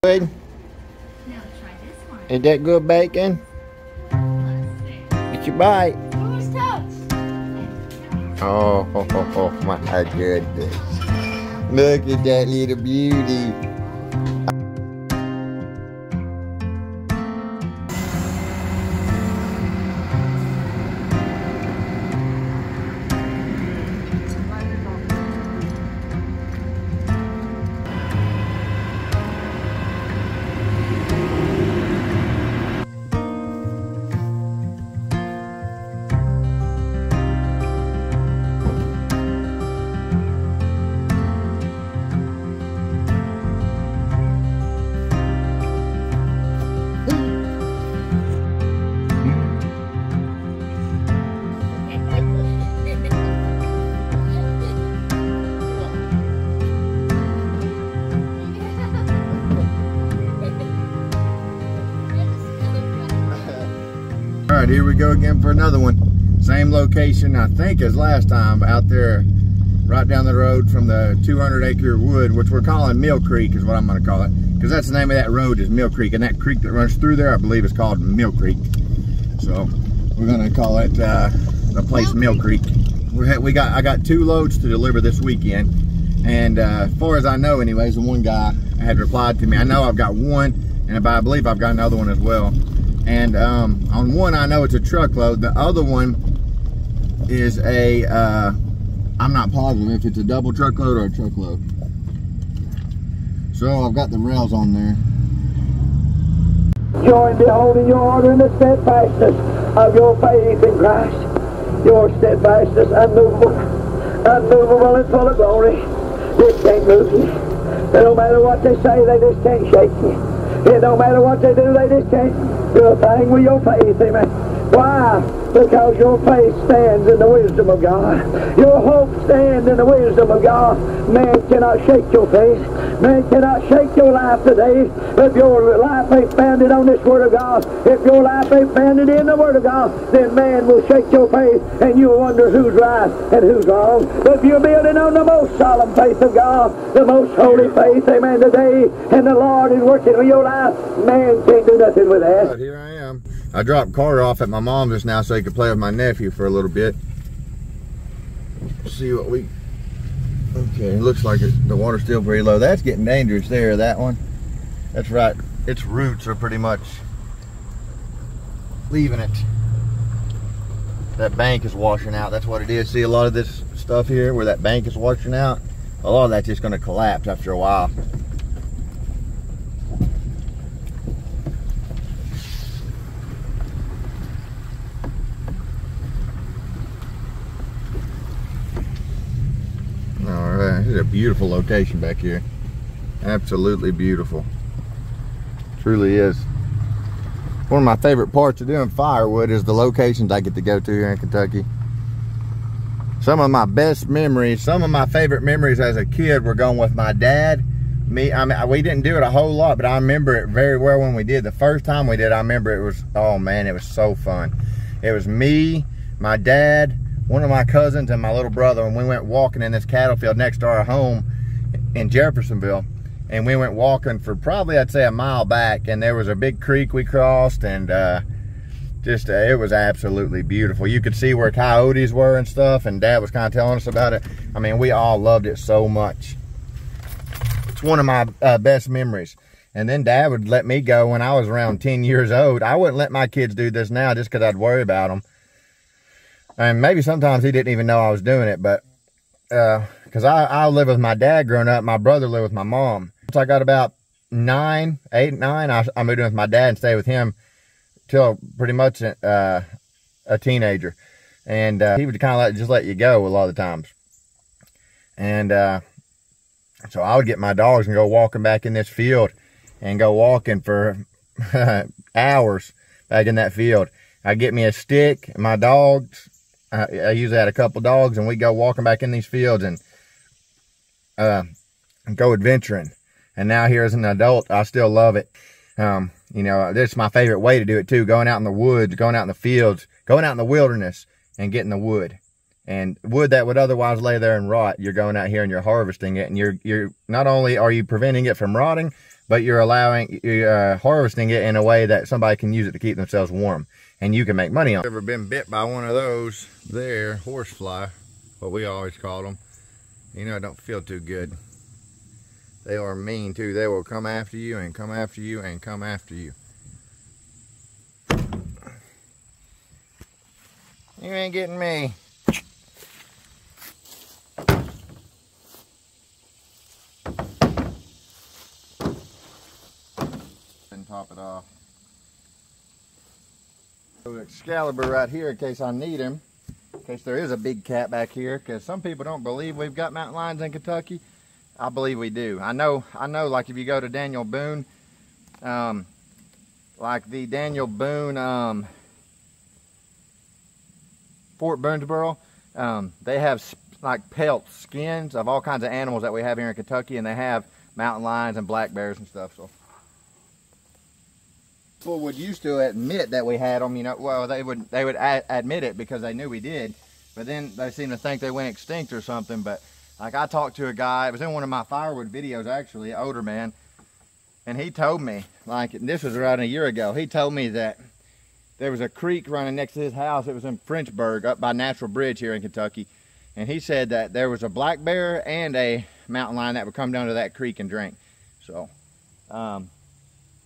Good? Now try this one. Is that good bacon? Get your bite. Who's toast? Oh, my goodness. Look at that little beauty. All right, here we go again for another one. Same location, I think, as last time, out there right down the road from the 200-acre wood, which we're calling Mill Creek is what I'm going to call it, because that's the name of that road is Mill Creek, and that creek that runs through there I believe is called Mill Creek. So we're going to call it the place Mill Creek. I got 2 loads to deliver this weekend, and as far as I know anyways, the one guy had replied to me. I know I've got one, and I believe I've got another one as well. And on one, I know it's a truckload. The other one is a, I'm not positive if it's a double truckload or a truckload. So I've got the rails on there. Join beholding your order in the steadfastness of your faith in Christ. Your steadfastness unmovable and full of glory. This can't move you. No matter what they say, they just can't shake you. It don't matter what they do, they just can't do a thing with your faith, amen. Why? Because your faith stands in the wisdom of God. Your hope stands in the wisdom of God. Man cannot shake your faith. Man cannot shake your life today. If your life ain't founded on this Word of God, if your life ain't founded in the Word of God, then man will shake your faith and you'll wonder who's right and who's wrong. If you're building on the most solemn faith of God, the most holy faith, amen, today, and the Lord is working with your life, man can't do nothing with that. Here I am. I dropped Carter off at my mom's just now so he could play with my nephew for a little bit. See what we... Okay, it looks like the water's still pretty low. That's getting dangerous there, that one. That's right. Its roots are pretty much leaving it. That bank is washing out. That's what it is. See a lot of this stuff here where that bank is washing out? A lot of that's just going to collapse after a while. Alright, this is a beautiful location back here. Absolutely beautiful. Truly is. One of my favorite parts of doing firewood is the locations I get to go to here in Kentucky. Some of my best memories, some of my favorite memories as a kid were going with my dad. We didn't do it a whole lot, but I remember it very well when we did. The first time we did, I remember it was, oh man, it was so fun. It was me, my dad, one of my cousins, and my little brother, and we went walking in this cattle field next to our home in Jeffersonville. And we went walking for probably, I'd say, a mile back, and there was a big creek we crossed, and it was absolutely beautiful. You could see where coyotes were and stuff, and Dad was kind of telling us about it. I mean, we all loved it so much. It's one of my best memories. And then Dad would let me go when I was around 10 years old. I wouldn't let my kids do this now just because I'd worry about them. And maybe sometimes he didn't even know I was doing it, but because I lived with my dad growing up, my brother lived with my mom. Once I got about 8, 9, I moved in with my dad and stayed with him till pretty much a teenager. And he would kind of just let you go a lot of the times. And so I would get my dogs and go walking back in this field and go walking for hours back in that field. I'd get me a stick and my dogs. I usually had a couple dogs, and we'd go walking back in these fields and go adventuring. And now here as an adult, I still love it. You know, this is my favorite way to do it too. Going out in the woods, going out in the fields, going out in the wilderness and getting the wood. And wood that would otherwise lay there and rot, you're going out here and you're harvesting it. And you're not only are you preventing it from rotting, but you're harvesting it in a way that somebody can use it to keep themselves warm, and you can make money on it. Ever been bit by one of those there, horsefly, what we always call them? You know, it don't feel too good. They are mean too. They will come after you and come after you and come after you. You ain't getting me. And top it off. So Excalibur right here in case I need him. In case there is a big cat back here. Because some people don't believe we've got mountain lions in Kentucky. I believe we do. I know like if you go to Daniel Boone, like the Daniel Boone Fort Boonesboro, they have like pelt skins of all kinds of animals that we have here in Kentucky, and they have mountain lions and black bears and stuff. So people would used to admit that we had them, you know. Well, they would admit it because they knew we did, but then they seem to think they went extinct or something. But like I talked to a guy, it was in one of my Firewood videos actually, an older man, and he told me, like, this was around a year ago, he told me that there was a creek running next to his house. It was in Frenchburg, up by Natural Bridge here in Kentucky. And he said that there was a black bear and a mountain lion that would come down to that creek and drink. So,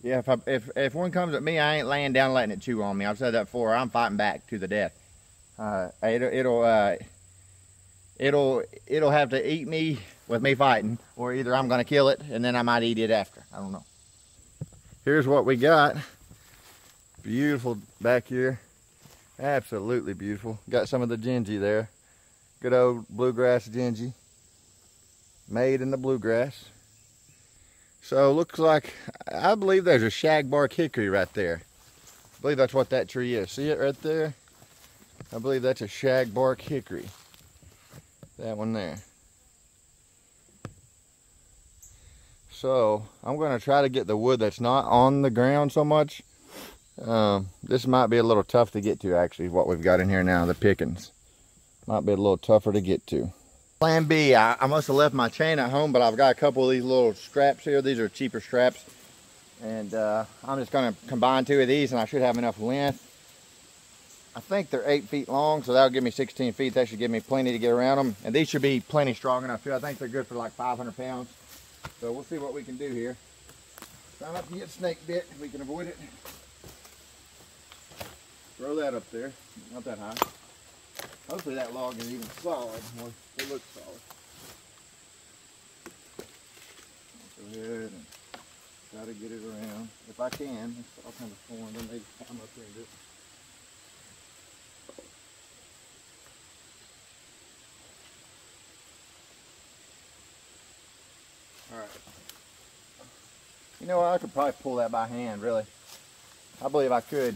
yeah, if one comes at me, I ain't laying down letting it chew on me. I've said that before. I'm fighting back to the death. It'll have to eat me with me fighting, or either I'm gonna kill it and then I might eat it after. I don't know. Here's what we got. Beautiful back here, absolutely beautiful. Got some of the gingy there, good old bluegrass gingy, made in the bluegrass. So looks like, I believe there's a shagbark hickory right there. I believe that's what that tree is. See it right there? I believe that's a shagbark hickory. That one there. So I'm going to try to get the wood that's not on the ground so much. This might be a little tough to get to, actually, what we've got in here now, the pickings. Might be a little tougher to get to. Plan B, I must have left my chain at home, but I've got a couple of these little straps here. These are cheaper straps. And I'm just going to combine two of these, and I should have enough length. I think they're 8 feet long, so that'll give me 16 feet. That should give me plenty to get around them. And these should be plenty strong enough, too. I think they're good for like 500 pounds. So we'll see what we can do here. Try not to get snake bit if we can avoid it. Throw that up there, not that high. Hopefully that log is even solid. Well, it looks solid. Go ahead and try to get it around. If I can, it's all kind of formed. Then maybe climb up here and do it. Alright. You know what, I could probably pull that by hand, really. I believe I could.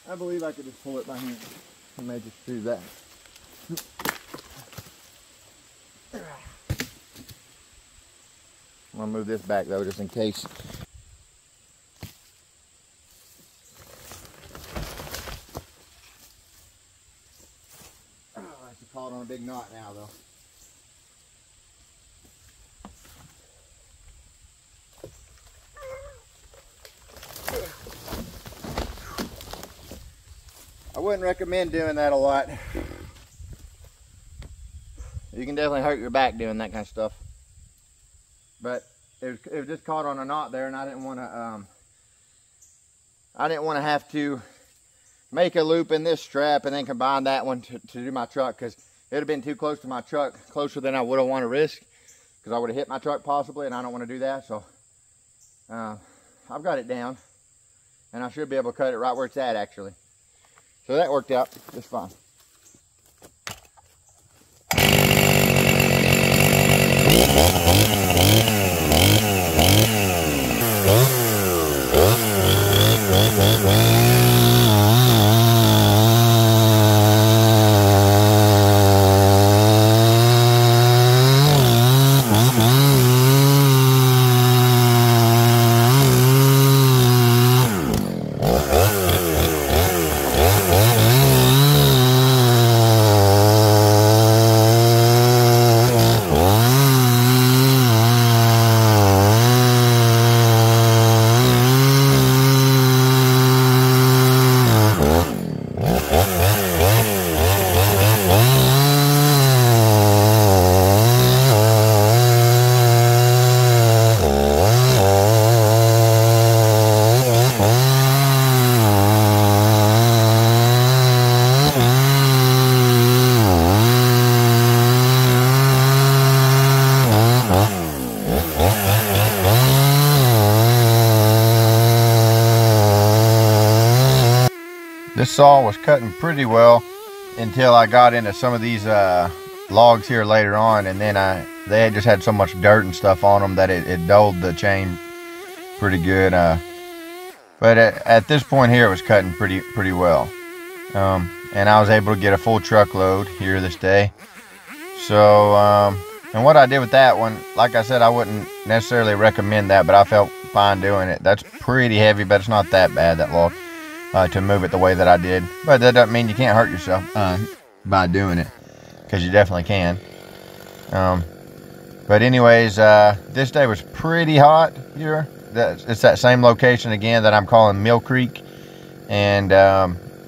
I believe I could just pull it by hand. I may just do that. I'm gonna move this back though, just in case. Oh, it's caught on a big knot now though. I wouldn't recommend doing that a lot. You can definitely hurt your back doing that kind of stuff. But it was just caught on a knot there, and I didn't want to have to make a loop in this strap and then combine that one to do my truck, because it would have been too close to my truck, closer than I would have wanted to risk, because I would have hit my truck possibly, and I don't want to do that. So I've got it down, and I should be able to cut it right where it's at actually. So that worked out just fine. This saw was cutting pretty well until I got into some of these logs here later on, and then they had just had so much dirt and stuff on them that it dulled the chain pretty good. But at this point here, it was cutting pretty well, and I was able to get a full truckload here this day. So and what I did with that one, like I said, I wouldn't necessarily recommend that, but I felt fine doing it. That's pretty heavy, but it's not that bad, that log, to move it the way that I did. But that doesn't mean you can't hurt yourself by doing it, because you definitely can. But anyways, this day was pretty hot here. It's that same location again that I'm calling Mill Creek, and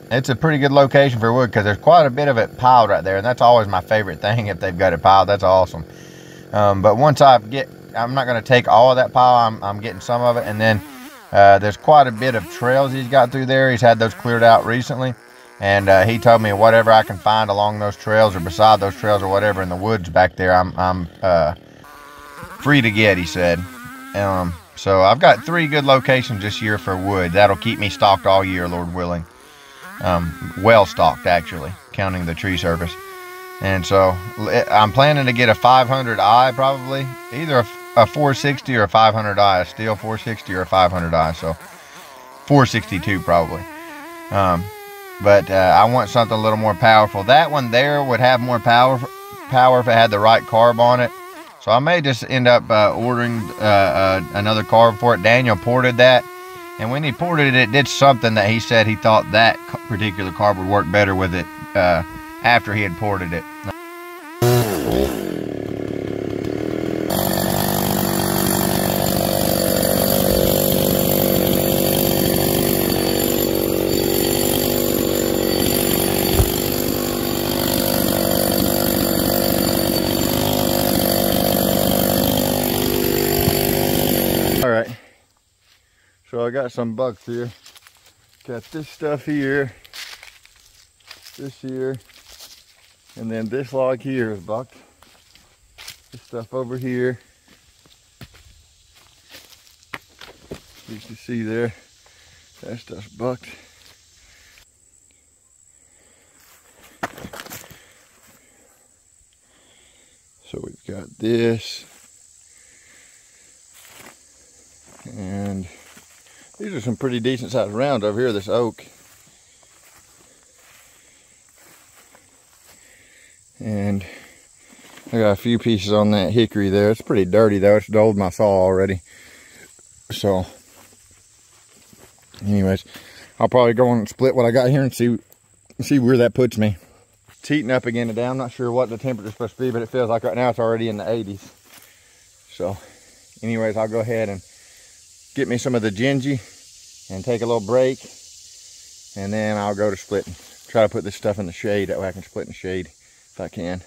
it's a pretty good location for wood because there's quite a bit of it piled right there, and that's always my favorite thing. If they've got it piled, that's awesome. But once I'm not going to take all of that pile. I'm getting some of it, and then there's quite a bit of trails he's got through there. He's had those cleared out recently, and he told me whatever I can find along those trails or beside those trails or whatever in the woods back there, I'm free to get, he said. So I've got 3 good locations this year for wood. That'll keep me stocked all year, Lord willing. Well stocked, actually, counting the tree service. And so I'm planning to get a 500i, probably either a 460 or a 500i, a steel 460 or a 500i. So 462 probably. But I want something a little more powerful. That one there would have more power if it had the right carb on it. So I may just end up ordering another carb for it. Daniel ported that, and when he ported it, it did something that he said he thought that particular carb would work better with it after he had ported it. Alright, so I got some bucks here. Got this stuff here, this here, and then this log here is bucked. This stuff over here, you can see there, that stuff's bucked. So we've got this. And these are some pretty decent sized rounds over here, this oak. And I got a few pieces on that hickory there. It's pretty dirty though. It's dulled my saw already. So anyways, I'll probably go on and split what I got here and see where that puts me. It's heating up again today. I'm not sure what the temperature's supposed to be, but it feels like right now it's already in the 80s. So anyways, I'll go ahead and get me some of the gingy and take a little break, and then I'll go to splitting. Try to put this stuff in the shade, that way I can split in the shade if I can.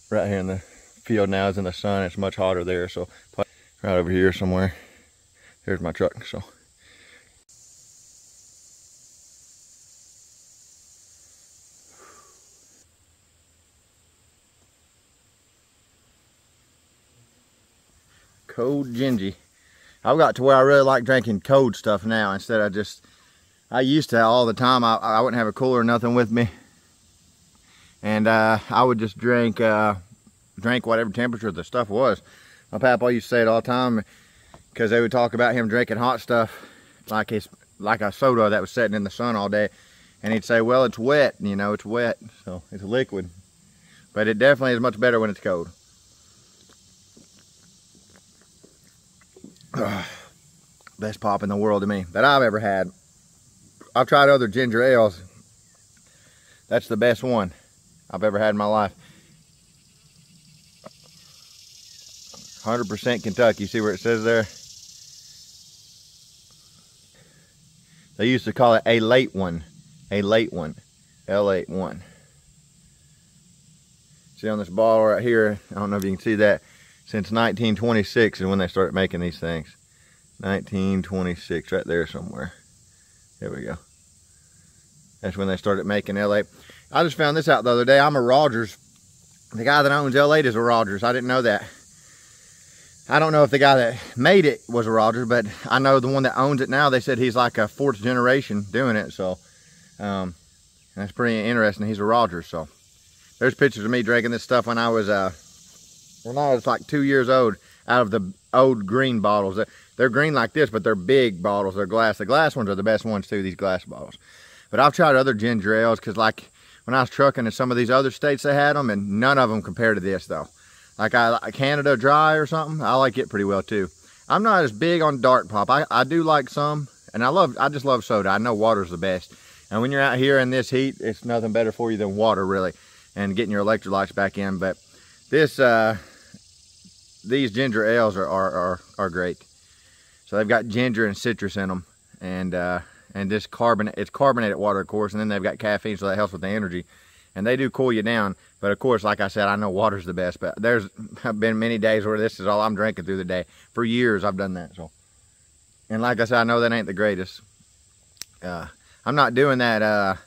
Right here in the field now is in the sun, it's much hotter there, so right over here somewhere. There's my truck, so. Cold gingy. I've got to where I really like drinking cold stuff now instead of just, I used to all the time. I wouldn't have a cooler or nothing with me, and I would just drink whatever temperature the stuff was. My papa used to say it all the time because they would talk about him drinking hot stuff like a soda that was sitting in the sun all day, and he'd say, well, it's wet, you know, it's wet, so it's liquid, but it definitely is much better when it's cold. Best pop in the world to me that I've ever had. I've tried other ginger ales. That's the best one I've ever had in my life. 100% Kentucky. See where it says there? They used to call it a late one. A late one. L81. See on this bottle right here, I don't know if you can see that. Since 1926 is when they started making these things. 1926, right there somewhere. There we go. That's when they started making L8. I just found this out the other day. I'm a Rogers. The guy that owns L8 is a Rogers. I didn't know that. I don't know if the guy that made it was a Rogers, but I know the one that owns it now, they said he's like a 4th generation doing it. So that's pretty interesting. He's a Rogers. So there's pictures of me drinking this stuff when I was like 2 years old, out of the old green bottles. They're green like this, but they're big bottles. They're glass. The glass ones are the best ones too, these glass bottles. But I've tried other ginger ales, because like when I was trucking in some of these other states, they had them, and none of them compare to this though. Like Canada Dry or something, I like it pretty well too. I'm not as big on dark pop. I do like some, and I just love soda. I know water's the best. And when you're out here in this heat, it's nothing better for you than water, really, and getting your electrolytes back in. But this, these ginger ales are great. So they've got ginger and citrus in them, and this it's carbonated water, of course, and then they've got caffeine, so that helps with the energy. And they do cool you down. But of course, like I said, I know water's the best, but there's been many days where this is all I'm drinking through the day. For years, I've done that. So, and like I said, I know that ain't the greatest. I'm not doing that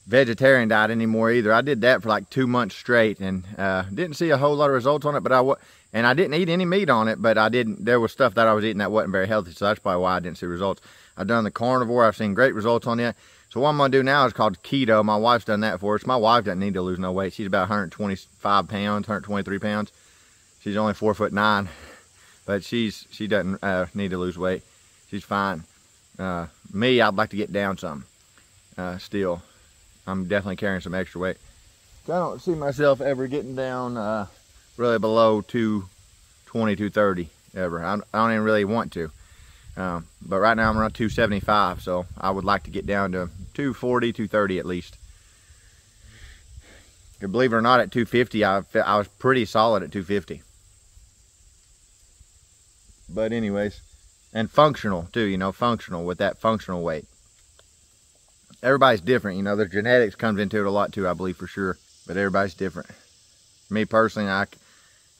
vegetarian diet anymore either. I did that for like 2 months straight, and didn't see a whole lot of results on it. But I didn't eat any meat on it, but there was stuff that I was eating that wasn't very healthy, so that's probably why I didn't see results. I've done the carnivore. I've seen great results on it. So what I'm going to do now is called keto. My wife's done that for us. My wife doesn't need to lose no weight. She's about 125 pounds, 123 pounds. She's only 4'9", but she doesn't need to lose weight. She's fine. Me, I'd like to get down some still. I'm definitely carrying some extra weight. So I don't see myself ever getting down really below 220, 230 ever. I don't even really want to. But right now I'm around 275, so I would like to get down to 240, 230 at least. Believe it or not, at 250, I was pretty solid at 250. But anyways, and functional too, you know, functional with that functional weight. Everybody's different, you know, their genetics comes into it a lot too, I believe, for sure. But everybody's different. Me personally,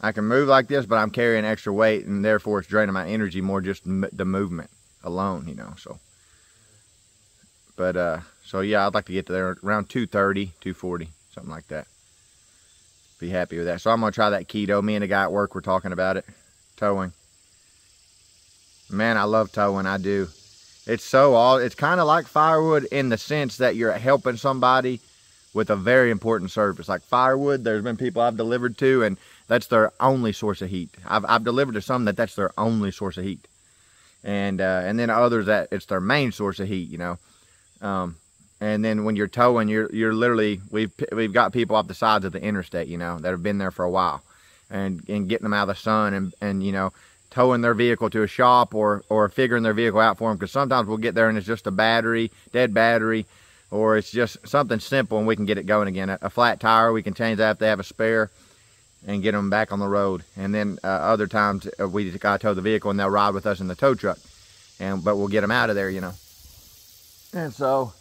I can move like this, but I'm carrying extra weight, and therefore it's draining my energy more, just the movement alone, you know. So, but so yeah, I'd like to get to there around 230, 240, something like that. Be happy with that. So I'm gonna try that keto. Me and the guy at work were talking about it, towing. Man, I love towing. I do. It's kind of like Firewood in the sense that you're helping somebody with a very important service. Like Firewood, there's been people I've delivered to, and that's their only source of heat. I've delivered to some that's their only source of heat, and then others that it's their main source of heat. You know, and then when you're towing, you're literally we've got people off the sides of the interstate, you know, that have been there for a while, and getting them out of the sun, and you know, towing their vehicle to a shop or figuring their vehicle out for them, because sometimes we'll get there and it's just a battery, dead battery, or it's just something simple and we can get it going again. A flat tire, we can change that if they have a spare and get them back on the road. And then other times we just gotta tow the vehicle and they'll ride with us in the tow truck, but we'll get them out of there, you know. And so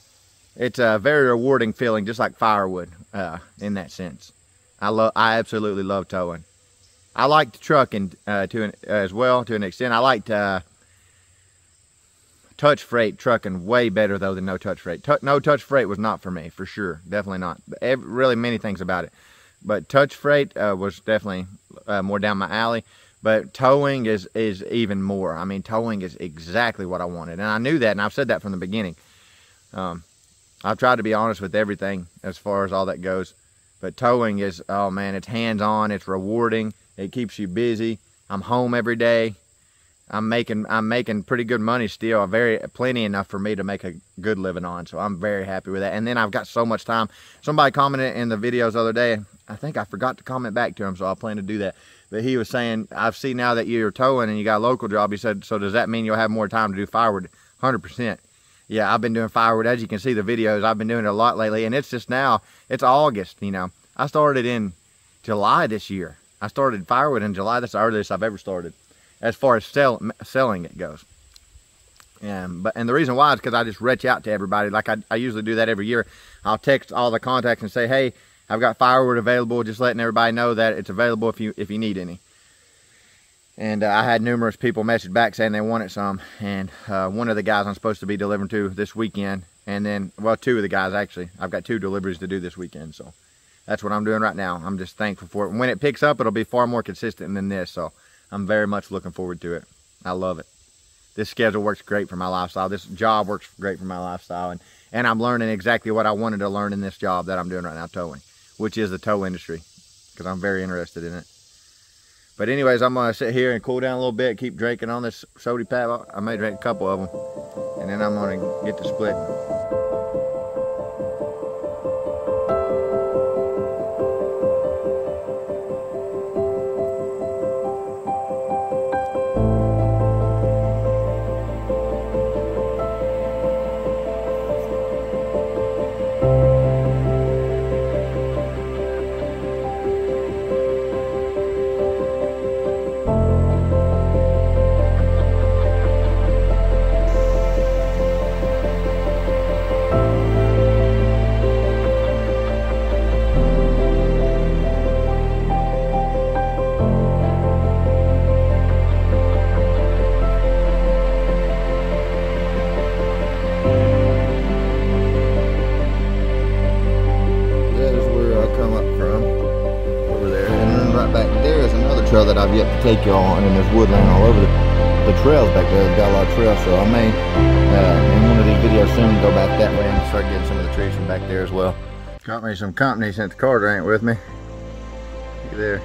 it's a very rewarding feeling, just like Firewood in that sense. I absolutely love towing. I liked trucking as well, to an extent. I liked touch freight trucking way better though than no touch freight. No touch freight was not for me, for sure, definitely not. Really many things about it, but touch freight was definitely more down my alley. But towing is even more. I mean, towing is exactly what I wanted, and I knew that, and I've said that from the beginning. I've tried to be honest with everything as far as all that goes, but towing is, oh man, it's hands-on, it's rewarding. It keeps you busy. I'm home every day. I'm making pretty good money still, plenty enough for me to make a good living on. So I'm very happy with that. And then I've got so much time. Somebody commented in the videos the other day. I think I forgot to comment back to him, so I'll plan to do that. But he was saying, I've seen now that you're towing and you got a local job. He said, so does that mean you'll have more time to do Firewood? 100%. Yeah, I've been doing Firewood. As you can see the videos, I've been doing it a lot lately. And it's just now, it's August, you know. I started in July this year. I started Firewood in July. That's the earliest I've ever started, as far as selling it goes. And the reason why is because I just reach out to everybody. Like I usually do that every year. I'll text all the contacts and say, hey, I've got Firewood available. Just letting everybody know that it's available if you need any. And I had numerous people message back saying they wanted some. And one of the guys I'm supposed to be delivering to this weekend. And then, well, two of the guys actually. I've got 2 deliveries to do this weekend. So that's what I'm doing right now. I'm just thankful for it. And when it picks up, it'll be far more consistent than this. So I'm very much looking forward to it. I love it. This schedule works great for my lifestyle. This job works great for my lifestyle. And I'm learning exactly what I wanted to learn in this job that I'm doing right now, towing, which is the tow industry, because I'm very interested in it. But anyways, I'm going to sit here and cool down a little bit, keep drinking on this sody pap. I may drink a couple of them, and then I'm going to get to splitting. That I've yet to take y'all on, and there's woodland all over the trails back there. They've got a lot of trails, so I may in one of these videos soon go back that way and start getting some of the trees from back there as well. Got me some company since Carter ain't with me. Look at there.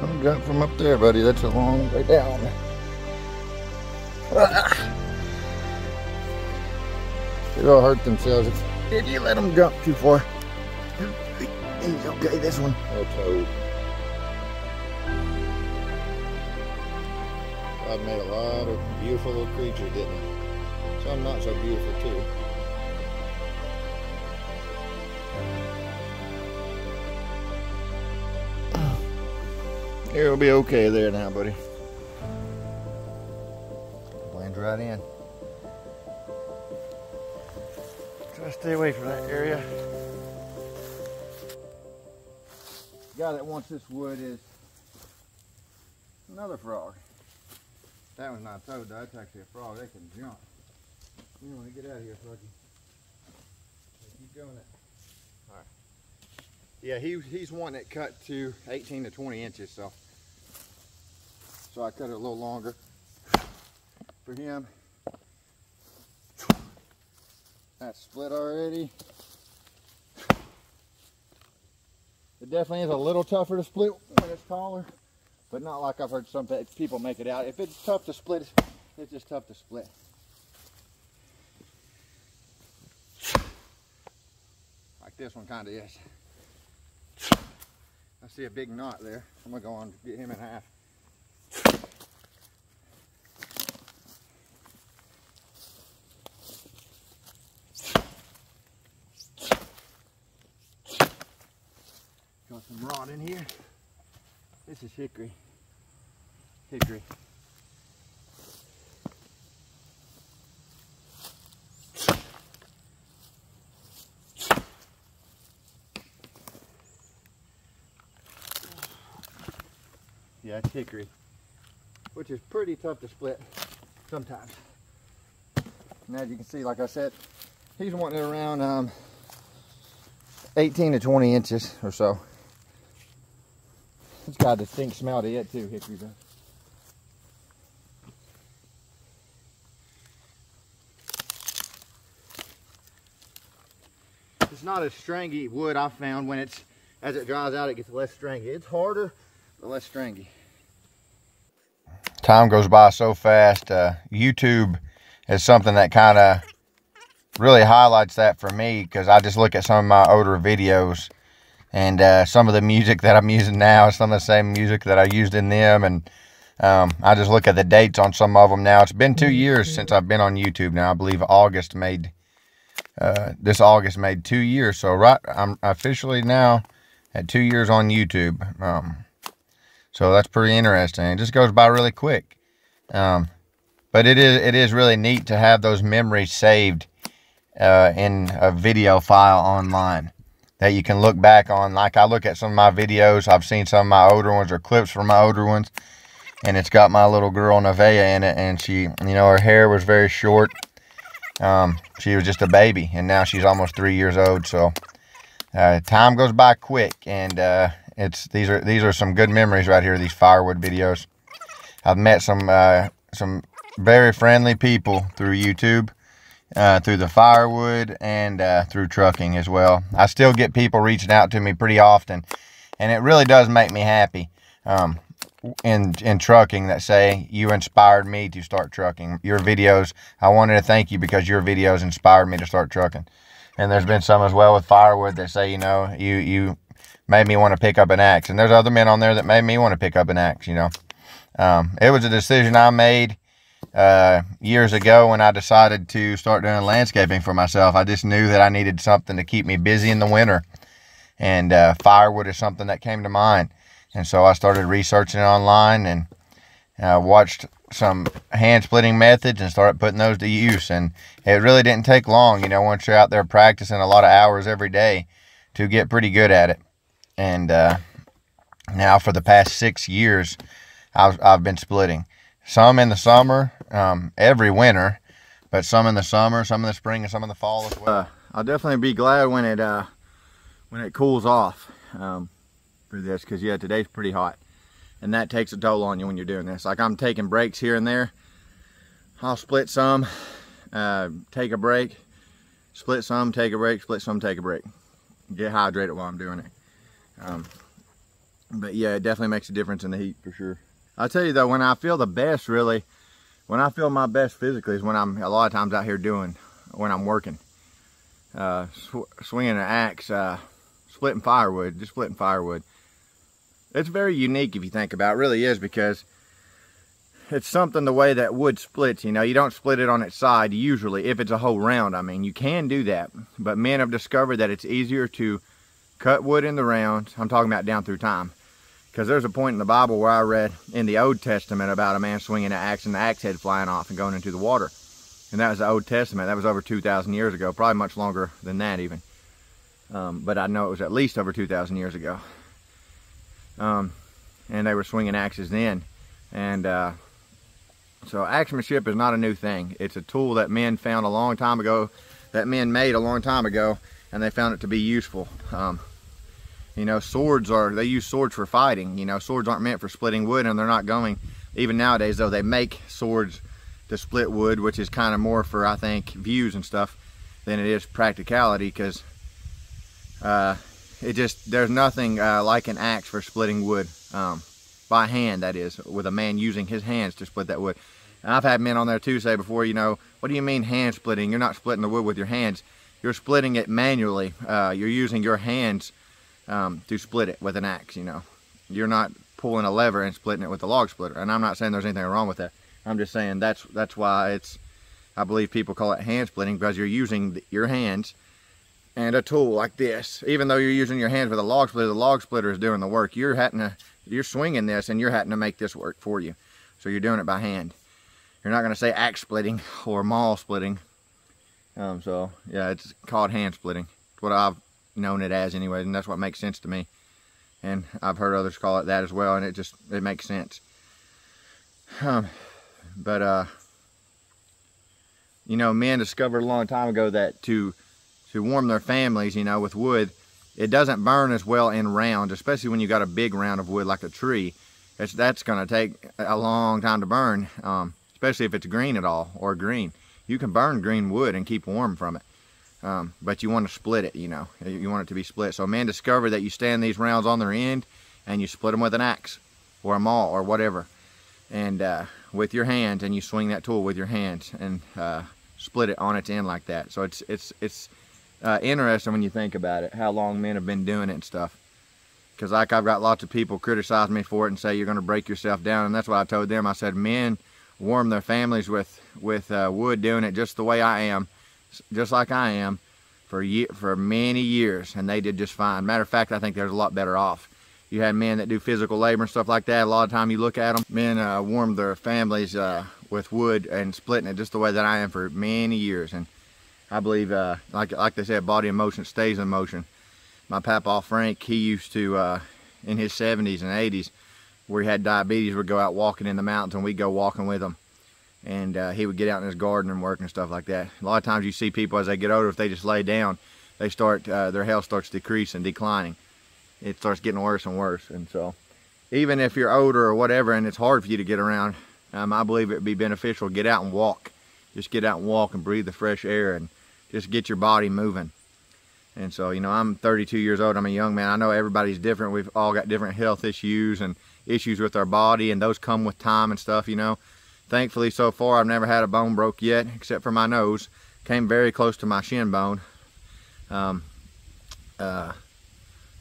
Don't jump from up there, buddy. That's a long way down. They'll hurt themselves if you let them jump too far. Okay, this one. Oh, toad. God made a lot of beautiful little creatures, didn't he? Some not so beautiful too. It'll be okay there now, buddy. Blends right in. Try to stay away from that area. The guy that wants this wood is another frog. That one's not a toad, though. That's actually a frog. They can jump. You want to get out of here, Froggy. Keep going. All right. Yeah, he's wanting it cut to 18 to 20 inches, so I cut it a little longer for him. That's split already. It definitely is a little tougher to split when it's taller, but not like I've heard some people make it out. If it's tough to split, it's just tough to split. Like this one kind of is. I see a big knot there. I'm gonna go on and get him in half. Got some rod in here. This is hickory. Hickory. Yeah, it's hickory, which is pretty tough to split sometimes. And as you can see, like I said, he's wanting it around 18 to 20 inches or so. It's got a distinct smell to it too, hickory does. It's not as stringy wood I found when as it dries out, it gets less stringy. It's harder, but less stringy. Time goes by so fast. YouTube is something that kind of really highlights that for me, because I just look at some of my older videos, and some of the music that I'm using now is some of the same music that I used in them, and I just look at the dates on some of them now. It's been 2 years since I've been on YouTube now. I believe this August made 2 years, so I'm officially now at 2 years on YouTube. So that's pretty interesting. It just goes by really quick. But it is really neat to have those memories saved in a video file online that you can look back on. Like I look at some of my videos, I've seen some of my older ones or clips from my older ones, and it's got my little girl Nevaeh in it, and she, you know, her hair was very short. She was just a baby, and now she's almost 3 years old. So time goes by quick, and these are some good memories right here, these firewood videos. I've met some very friendly people through YouTube, through the firewood, and through trucking as well. I still get people reaching out to me pretty often, and it really does make me happy in trucking that say, you inspired me to start trucking. Your videos, I wanted to thank you because your videos inspired me to start trucking. And there's been some as well with firewood that say, you know, you made me want to pick up an axe. And there's other men on there that made me want to pick up an axe, you know. It was a decision I made years ago when I decided to start doing landscaping for myself. I just knew that I needed something to keep me busy in the winter. And firewood is something that came to mind. And so I started researching it online and watched some hand splitting methods and started putting those to use. And it really didn't take long, you know, once you're out there practicing a lot of hours every day, to get pretty good at it. And now for the past 6 years, I've been splitting. Some in the summer, every winter, but some in the summer, some in the spring, and some in the fall as well. I'll definitely be glad when it cools off for this, because yeah, today's pretty hot. And that takes a toll on you when you're doing this. Like, I'm taking breaks here and there. I'll split some, take a break, split some, take a break, split some, take a break. Get hydrated while I'm doing it. But yeah, it definitely makes a difference in the heat for sure. I'll tell you though, when I feel the best, really, when I feel my best physically is when I'm a lot of times out here when I'm working. Swinging an axe, splitting firewood, just splitting firewood. It's very unique if you think about it. It really is, because it's something the way that wood splits, you know. You don't split it on its side usually, if it's a whole round. I mean, you can do that, but men have discovered that it's easier to cut wood in the rounds. I'm talking about down through time, because there's a point in the Bible where I read in the Old Testament about a man swinging an axe and the axe head flying off and going into the water. And that was the Old Testament. That was over 2,000 years ago, probably much longer than that even. But I know it was at least over 2,000 years ago. And they were swinging axes then. And so axemanship is not a new thing. It's a tool that men found a long time ago, that men made a long time ago, and they found it to be useful. You know, they use swords for fighting. You know, swords aren't meant for splitting wood, and they're not going, even nowadays though, they make swords to split wood, which is kind of more for, I think, views and stuff than it is practicality, because there's nothing like an axe for splitting wood, by hand, that is, with a man using his hands to split that wood. And I've had men on there too say before, you know, what do you mean hand splitting? You're not splitting the wood with your hands. You're splitting it manually. You're using your hands to split it with an axe, you know. You're not pulling a lever and splitting it with a log splitter. And I'm not saying there's anything wrong with that. I'm just saying that's why I believe people call it hand splitting, because you're using your hands and a tool like this. Even though you're using your hands with a log splitter, the log splitter is doing the work. You're swinging this, and you're having to make this work for you. So you're doing it by hand. You're not going to say axe splitting or maul splitting. So yeah, it's called hand splitting. It's what I've known it as anyway, and that's what makes sense to me. And I've heard others call it that as well, and it makes sense. But you know, men discovered a long time ago that to warm their families, you know, with wood, it doesn't burn as well in rounds, especially when you got a big round of wood like a tree. That's going to take a long time to burn, especially if it's green at all, or green. You can burn green wood and keep warm from it, but you want to split it, you know. You want it to be split. So men discovered that you stand these rounds on their end and you split them with an axe or a maul or whatever, and with your hands, and you swing that tool with your hands and split it on its end like that. So it's interesting when you think about it, how long men have been doing it and stuff. Because like, I've got lots of people criticize me for it and say you're going to break yourself down, and that's what I told them. I said men warm their families with wood doing it just the way I am, just like I am, for many years, and they did just fine. Matter of fact, I think they're a lot better off. You had men that do physical labor and stuff like that. A lot of time you look at them, men warm their families with wood and splitting it just the way that I am for many years. And I believe, like they said, body in motion stays in motion. My papa Frank, he used to, in his 70s and 80s, where he had diabetes, would go out walking in the mountains, and we'd go walking with him. And he would get out in his garden and work and stuff like that. A lot of times you see people as they get older, if they just lay down, they start, their health starts decreasing, declining. It starts getting worse and worse. And so even if you're older or whatever and it's hard for you to get around, I believe it would be beneficial to get out and walk. Just get out and walk and breathe the fresh air and just get your body moving. And so, you know, I'm 32 years old. I'm a young man. I know everybody's different. We've all got different health issues and issues with our body, and those come with time and stuff, you know. Thankfully, so far, I've never had a bone broke yet, except for my nose. Came very close to my shin bone. I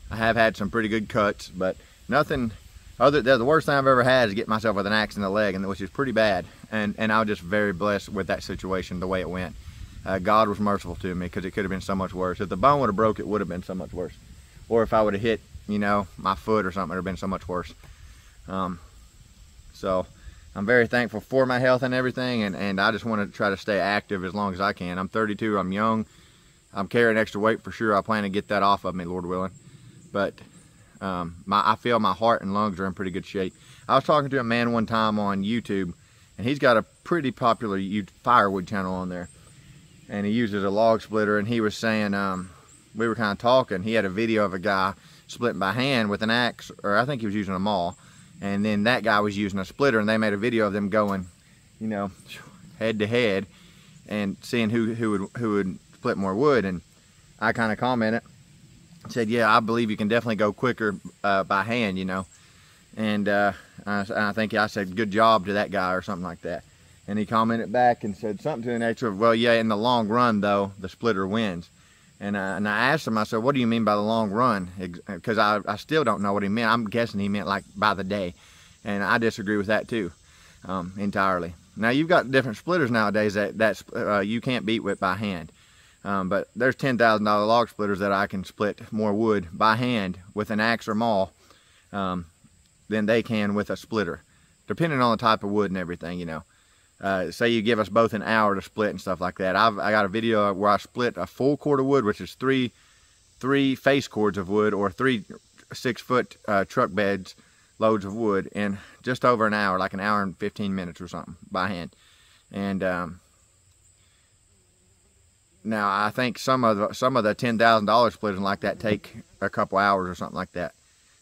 have had some pretty good cuts, but nothing other. The worst thing I've ever had is get myself with an axe in the leg, and which is pretty bad. And I was just very blessed with that situation, the way it went. God was merciful to me, because it could have been so much worse. If the bone would have broke, it would have been so much worse. Or if I would have hit, you know, my foot or something, it would have been so much worse. So I'm very thankful for my health and everything, and I just want to try to stay active as long as I can. I'm 32, I'm young, I'm carrying extra weight for sure. I plan to get that off of me, Lord willing. But I feel my heart and lungs are in pretty good shape. I was talking to a man one time on YouTube, and he's got a pretty popular Firewood channel on there. And he uses a log splitter, and he was saying, we were kind of talking, he had a video of a guy splitting by hand with an axe, or I think he was using a maul, and then that guy was using a splitter, and they made a video of them going, you know, head to head, and seeing who would split more wood. And I kind of commented, said, yeah, I believe you can definitely go quicker by hand, you know. And I think I said, good job to that guy, or something like that. And he commented back and said something to the nature of, well, yeah, in the long run, though, the splitter wins. And I asked him, I said, what do you mean by the long run? Because I still don't know what he meant. I'm guessing he meant like by the day. And I disagree with that too, entirely. Now, you've got different splitters nowadays that you can't beat with by hand. But there's $10,000 log splitters that I can split more wood by hand with an axe or maul than they can with a splitter, depending on the type of wood and everything, you know. Say you give us both an hour to split and stuff like that. I got a video where I split a full cord of wood, which is three face cords of wood, or 3 6-foot truck beds loads of wood, in just over an hour, like an hour and 15 minutes or something, by hand. And now I think some of the $10,000 splitters like that take a couple hours or something like that.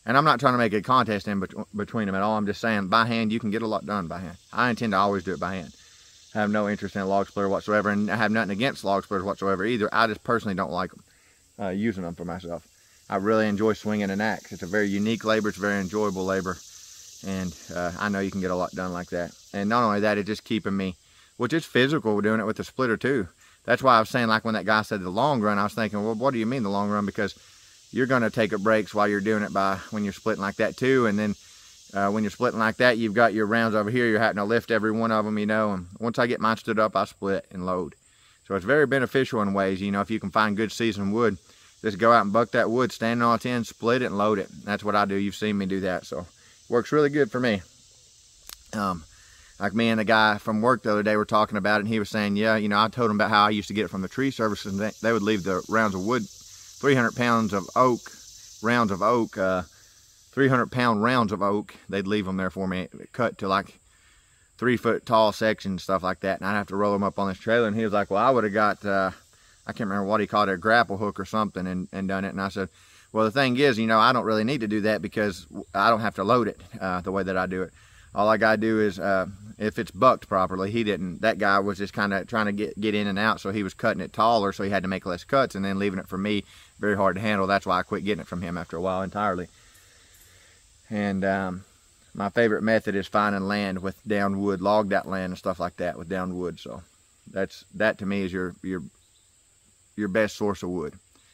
And I'm not trying to make a contest in between them at all. I'm just saying, by hand, you can get a lot done by hand. I intend to always do it by hand. I have no interest in a log splitter whatsoever, and I have nothing against log splitters whatsoever either. I just personally don't like them, using them for myself. I really enjoy swinging an axe. It's a very unique labor. It's a very enjoyable labor. And I know you can get a lot done like that. And not only that, it's just keeping me, which is physical, doing it with the splitter too. That's why I was saying, like when that guy said the long run, I was thinking, well, what do you mean the long run? Because you're going to take a breaks while you're doing it when you're splitting like that too. And then when you're splitting like that, you've got your rounds over here. You're having to lift every one of them, you know. And once I get mine stood up, I split and load. So it's very beneficial in ways, you know, if you can find good seasoned wood. Just go out and buck that wood, stand on its end, split it, and load it. That's what I do. You've seen me do that. So it works really good for me. Like me and the guy from work the other day were talking about it, and he was saying, yeah, you know, I told him about how I used to get it from the tree services, and they would leave the rounds of wood, 300 pounds of oak, 300-pound rounds of oak, they'd leave them there for me, cut to like 3-foot tall sections, stuff like that, and I'd have to roll them up on this trailer. And he was like, well, I would have got, I can't remember what he called it, a grapple hook or something, and done it. And I said, well, the thing is, you know, I don't really need to do that because I don't have to load it the way that I do it. All I gotta do is, if it's bucked properly, that guy was just kind of trying to get in and out, so he was cutting it taller, so he had to make less cuts, and then leaving it for me, very hard to handle. That's why I quit getting it from him after a while entirely. And my favorite method is finding land with downed wood, logged out land and stuff like that with downed wood. So that to me is your best source of wood,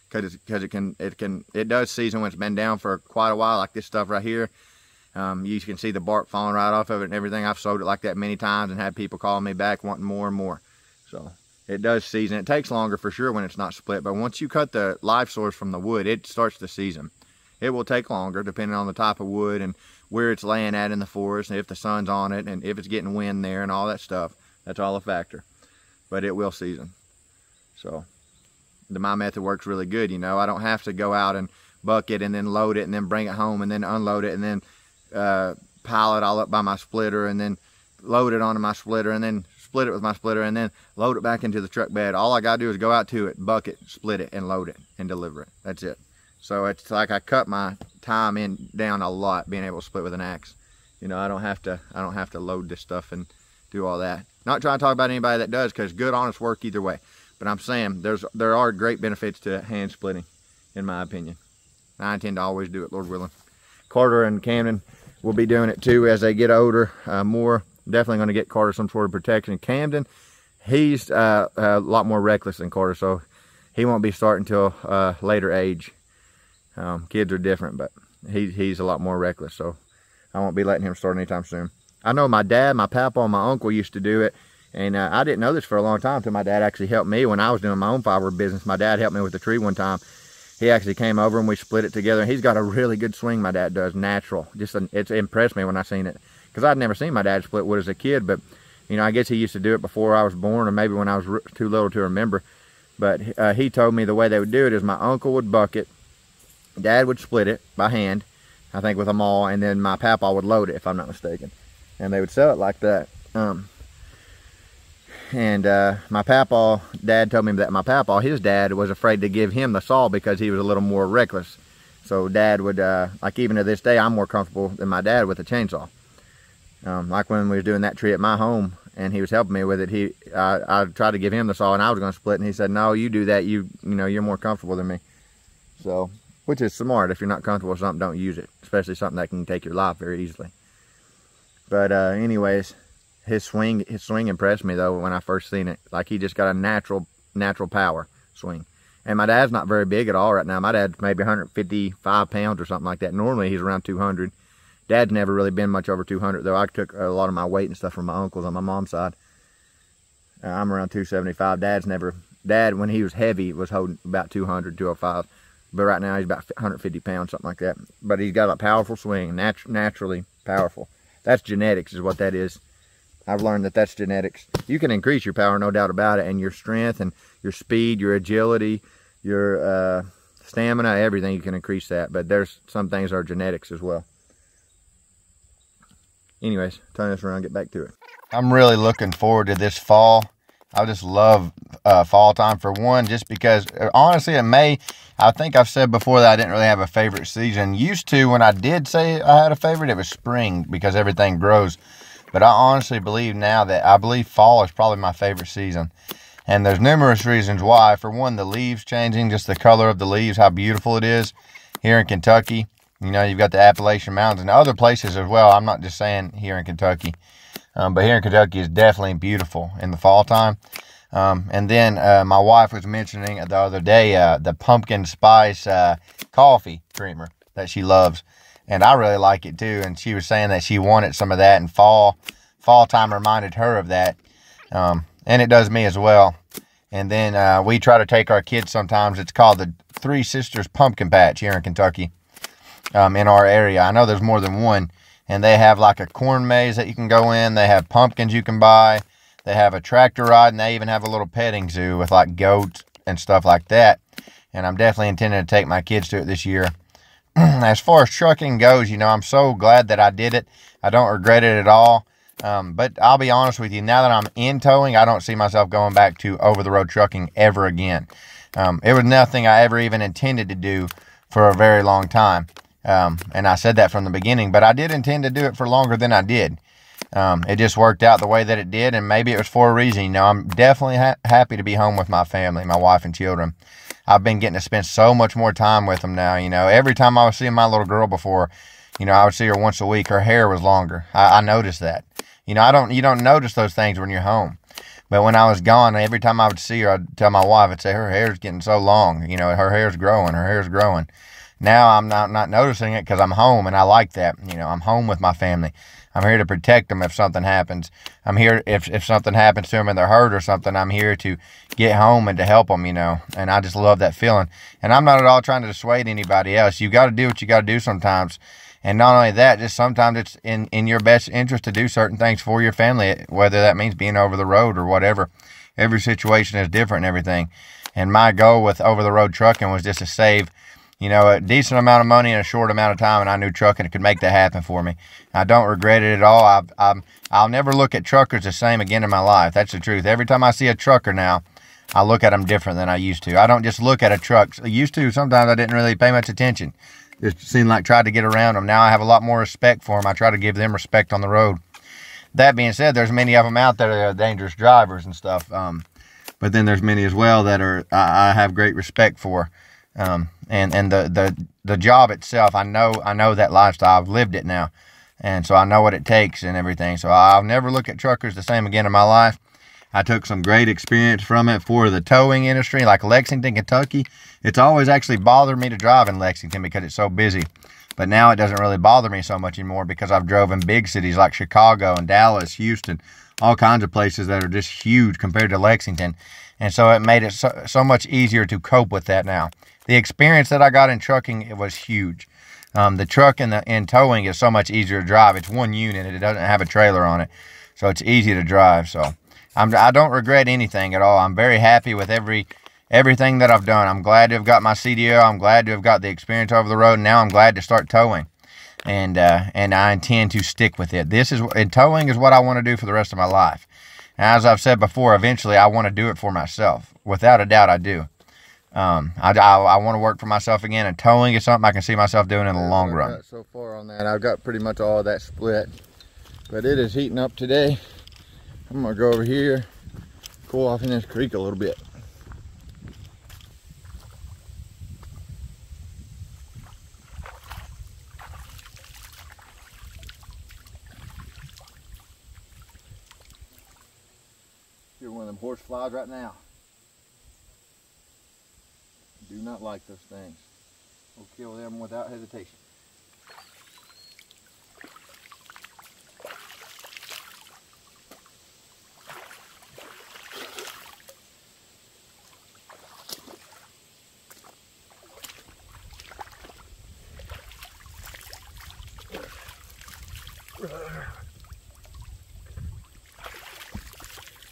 because it does season when it's been down for quite a while, like this stuff right here. You can see the bark falling right off of it and everything. I've sold it like that many times and had people calling me back wanting more and more. So it does season. It takes longer for sure when it's not split, but once you cut the life source from the wood, it starts to season. It will take longer depending on the type of wood and where it's laying at in the forest, and if the sun's on it, and if it's getting wind there and all that stuff. That's all a factor, but it will season. So my method works really good. You know, I don't have to go out and buck it and then load it and then bring it home and then unload it and then pile it all up by my splitter and then load it onto my splitter and then split it with my splitter, and then load it back into the truck bed. All I gotta do is go out to it, bucket, split it, and load it, and deliver it. That's it. So it's like I cut my time down a lot being able to split with an axe. You know, I don't have to load this stuff and do all that. Not trying to talk about anybody that does, because good, honest work either way. But I'm saying there are great benefits to hand splitting, in my opinion. I intend to always do it, Lord willing. Carter and Camden will be doing it too as they get older, more. Definitely going to get Carter some sort of protection. Camden, he's a lot more reckless than Carter, so he won't be starting until later age. Kids are different, but he's a lot more reckless, so I won't be letting him start anytime soon. I know my dad, my papa, and my uncle used to do it, and I didn't know this for a long time until my dad actually helped me when I was doing my own firewood business. My dad helped me with the tree one time. He actually came over and we split it together, and he's got a really good swing, my dad does, natural. It's impressed me when I seen it, because I'd never seen my dad split wood as a kid, but you know, I guess he used to do it before I was born, or maybe when I was too little to remember. But he told me the way they would do it is my uncle would bucket, Dad would split it by hand, I think with a maul, and then my papa would load it, if I'm not mistaken. And they would sell it like that. My papa, Dad told me that my papa, his dad, was afraid to give him the saw because he was a little more reckless. So Dad would, like even to this day, I'm more comfortable than my dad with a chainsaw. Like when we was doing that tree at my home and he was helping me with it, I tried to give him the saw and I was going to split, and he said, no, you do that, you know, you're more comfortable than me. So, which is smart. If you're not comfortable with something, don't use it, especially something that can take your life very easily. But anyways, his swing impressed me though when I first seen it. Like he just got a natural power swing. And my dad's not very big at all right now. My dad's maybe 155 pounds or something like that. Normally he's around 200. Dad's never really been much over 200 though. I took a lot of my weight and stuff from my uncles on my mom's side. I'm around 275. Dad, when he was heavy, was holding about 200, 205. But right now he's about 150 pounds, something like that. But he's got a powerful swing, naturally powerful. That's genetics is what that is. I've learned that that's genetics. You can increase your power, no doubt about it, and your strength and your speed, your agility, your stamina, everything, you can increase that. But there's some things that are genetics as well. Anyways, turn this around, get back to it. I'm really looking forward to this fall. I just love fall time, for one, just because honestly I think I've said before that I didn't really have a favorite season. Used to, when I did say I had a favorite, it was spring because everything grows. But I honestly believe now that I believe fall is probably my favorite season. And there's numerous reasons why. For one, the leaves changing, just the color of the leaves, how beautiful it is here in Kentucky. You know, you've got the Appalachian Mountains and other places as well. I'm not just saying here in Kentucky. But here in Kentucky is definitely beautiful in the fall time. And then my wife was mentioning the other day the pumpkin spice coffee creamer that she loves. And I really like it too. And she was saying that she wanted some of that, and fall time reminded her of that. And it does me as well. And then we try to take our kids sometimes. It's called the Three Sisters Pumpkin Patch here in Kentucky, in our area. I know there's more than one. And they have like a corn maze that you can go in. They have pumpkins you can buy. They have a tractor ride, and they even have a little petting zoo with like goats and stuff like that. And I'm definitely intending to take my kids to it this year. As far as trucking goes, you know, I'm so glad that I did it. I don't regret it at all. But I'll be honest with you, now that I'm in towing, I don't see myself going back to over-the-road trucking ever again. It was nothing I ever even intended to do for a very long time. And I said that from the beginning, but I did intend to do it for longer than I did. It just worked out the way that it did, and maybe it was for a reason. You know, I'm definitely happy to be home with my family, my wife and children. I've been getting to spend so much more time with them now. You know, every time I was seeing my little girl before, you know, I would see her once a week. Her hair was longer. I noticed that. You know, you don't notice those things when you're home. But when I was gone, every time I would see her, I'd tell my wife, I'd say, her hair's getting so long. You know, her hair's growing. Now I'm not noticing it because I'm home, and I like that. You know, I'm home with my family. I'm here to protect them if something happens. I'm here if something happens to them and they're hurt or something, I'm here to get home and to help them, you know. And I just love that feeling. And I'm not at all trying to dissuade anybody else. You got to do what you got to do sometimes. And not only that, just sometimes it's in your best interest to do certain things for your family, whether that means being over the road or whatever. Every situation is different and everything. And my goal with over-the-road trucking was just to save you know, a decent amount of money in a short amount of time, and I knew trucking could make that happen for me. I don't regret it at all. I'll never look at truckers the same again in my life. That's the truth. Every time I see a trucker now, I look at them different than I used to. I don't just look at a truck. I used to, sometimes I didn't really pay much attention. Just seemed like tried to get around them. Now I have a lot more respect for them. I try to give them respect on the road. That being said, there's many of them out there that are dangerous drivers and stuff. But then there's many as well that are I have great respect for. And the job itself, I know that lifestyle. I've lived it now. And so I know what it takes and everything. So I'll never look at truckers the same again in my life. I took some great experience from it for the towing industry, like Lexington, Kentucky. It's always actually bothered me to drive in Lexington because it's so busy. But now it doesn't really bother me so much anymore because I've drove in big cities like Chicago and Dallas, Houston, all kinds of places that are just huge compared to Lexington. And so it made it so much easier to cope with that now. The experience that I got in trucking, it was huge. The truck in towing is so much easier to drive. It's one unit. It doesn't have a trailer on it. So it's easy to drive. So I don't regret anything at all. I'm very happy with everything that I've done. I'm glad to have got my CDL. I'm glad to have got the experience over the road. And now I'm glad to start towing. And I intend to stick with it. Towing is what I want to do for the rest of my life. And as I've said before, eventually I want to do it for myself. Without a doubt, I do. I want to work for myself again, and towing is something I can see myself doing in the long run. Got so far on that, I've got pretty much all of that split, but it is heating up today. I'm gonna go over here, cool off in this creek a little bit. Here's one of them horse flies right now. Do not like those things. We'll kill them without hesitation.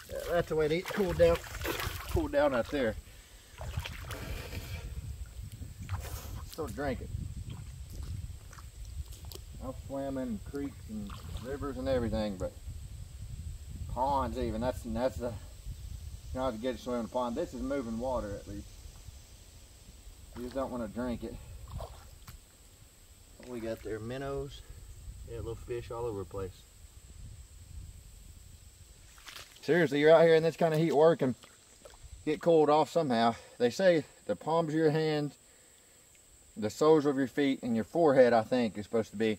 Yeah, that's the way to eat. Cool down out there. Still drink it. I've swam in creeks and rivers and everything, but ponds even, that's the, you know how to get it swim in a pond. This is moving water at least. You just don't want to drink it. What we got there? Minnows. Yeah, little fish all over the place. Seriously, you're out here in this kind of heat working, get cooled off somehow. They say the palms of your hands, the soles of your feet, and your forehead, I think, is supposed to be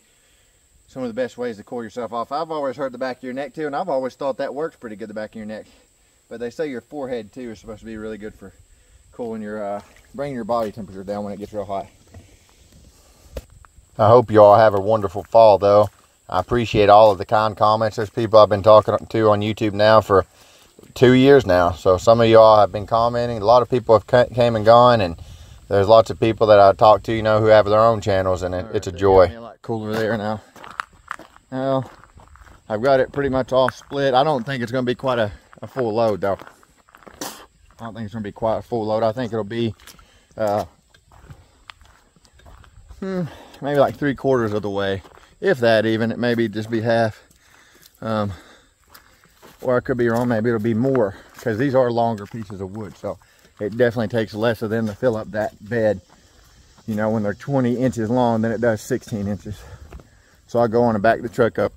some of the best ways to cool yourself off. I've always heard the back of your neck too, and I've always thought that works pretty good, the back of your neck. But they say your forehead too is supposed to be really good for cooling your, bringing your body temperature down when it gets real hot. I hope you all have a wonderful fall though. I appreciate all of the kind comments. There's people I've been talking to on YouTube now for 2 years now. So some of y'all have been commenting. A lot of people have came and gone, and there's lots of people that I talk to, you know, who have their own channels, and it's a joy. A lot cooler there now. Now, I've got it pretty much all split. I don't think it's going to be quite a full load, though. I don't think it's going to be quite a full load. I think it'll be maybe like 3/4 of the way. If that even, it maybe just be half. Or I could be wrong, maybe it'll be more, because these are longer pieces of wood, so it definitely takes less of them to fill up that bed, you know, when they're 20 inches long than it does 16 inches. So I'll go on and back the truck up.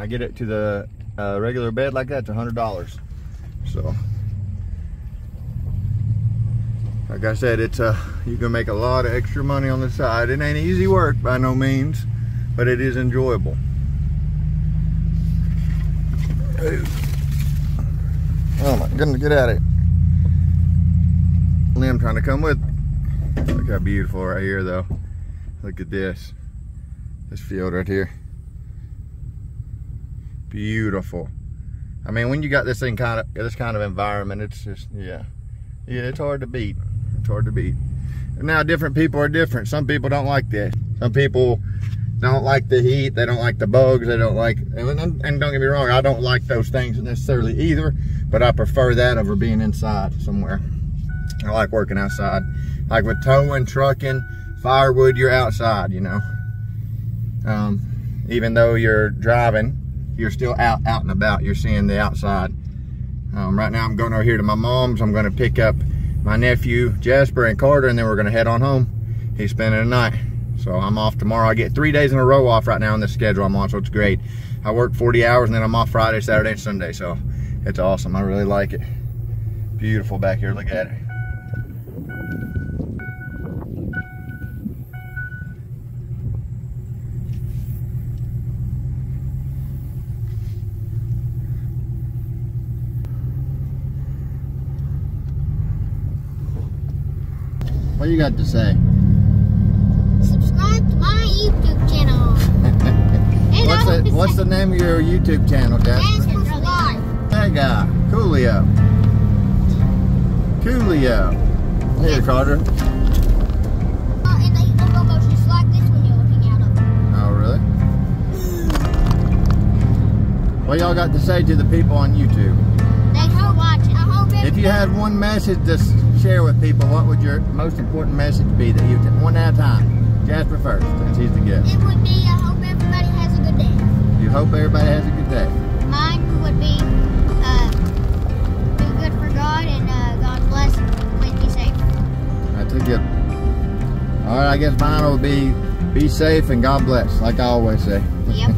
I get it to the regular bed like that, it's $100. So, like I said, it's you can make a lot of extra money on the side. It ain't easy work by no means, but it is enjoyable. Oh my goodness, get at it. Lim trying to come with me. Look how beautiful right here though. Look at this. This field right here. Beautiful. I mean, when you got this thing this kind of environment, it's just, yeah, it's hard to beat. It's hard to beat. Now, different people are different. Some people don't like this. Some people don't like the heat. They don't like the bugs. They don't like, and don't get me wrong, I don't like those things necessarily either, but I prefer that over being inside somewhere. I like working outside. Like with towing, trucking, firewood, you're outside, you know. Even though you're driving, you're still out and about. You're seeing the outside. Right now I'm going over here to my mom's. I'm going to pick up my nephew Jasper and Carter, and then we're going to head on home. He's spending the night. So I'm off tomorrow. I get 3 days in a row off right now on this schedule I'm on, so it's great. I work 40 hours and then I'm off Friday, Saturday, and Sunday. So it's awesome. I really like it. Beautiful back here. Look at it. What you got to say? Subscribe to my YouTube channel. What's the name of your YouTube channel, Jasper? That guy, Coolio. Coolio. Here, Carter. And the logo goes just like this when you're looking at them. Oh, really? What y'all got to say to the people on YouTube? Thanks for watching. I hope If you had one message to share with people, what would your most important message be that you one at a time? Jasper first, since he's the guest. It would be, I hope everybody has a good day. You hope everybody has a good day. Mine would be, do good for God and God bless and please be safe. That's a good one. All right, I guess mine will be safe and God bless, like I always say. Yep.